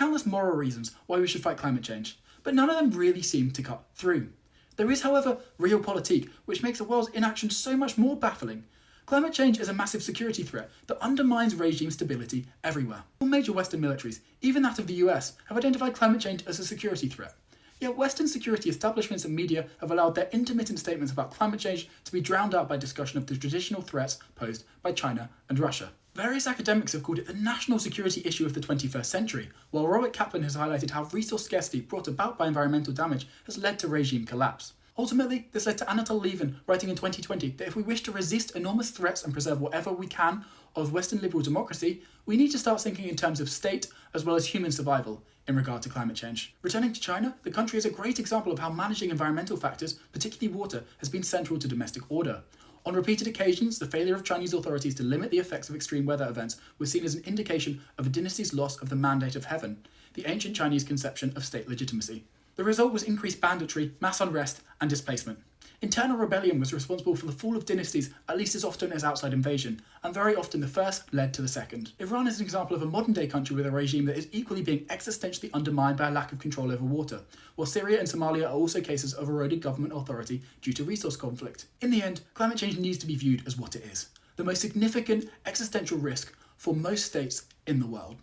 countless moral reasons why we should fight climate change, but none of them really seem to cut through. There is, however, realpolitik, which makes the world's inaction so much more baffling. Climate change is a massive security threat that undermines regime stability everywhere. All major Western militaries, even that of the US, have identified climate change as a security threat. Yet Western security establishments and media have allowed their intermittent statements about climate change to be drowned out by discussion of the traditional threats posed by China and Russia. Various academics have called it the national security issue of the 21st century, while Robert Kaplan has highlighted how resource scarcity brought about by environmental damage has led to regime collapse. Ultimately, this led to Anatol Lieven writing in 2020 that if we wish to resist enormous threats and preserve whatever we can of Western liberal democracy, we need to start thinking in terms of state as well as human survival in regard to climate change. Returning to China, the country is a great example of how managing environmental factors, particularly water, has been central to domestic order. On repeated occasions, the failure of Chinese authorities to limit the effects of extreme weather events was seen as an indication of a dynasty's loss of the mandate of heaven, the ancient Chinese conception of state legitimacy. The result was increased banditry, mass unrest, and displacement. Internal rebellion was responsible for the fall of dynasties at least as often as outside invasion, and very often the first led to the second. Iran is an example of a modern-day country with a regime that is equally being existentially undermined by a lack of control over water, while Syria and Somalia are also cases of eroded government authority due to resource conflict. In the end, climate change needs to be viewed as what it is: the most significant existential risk for most states in the world.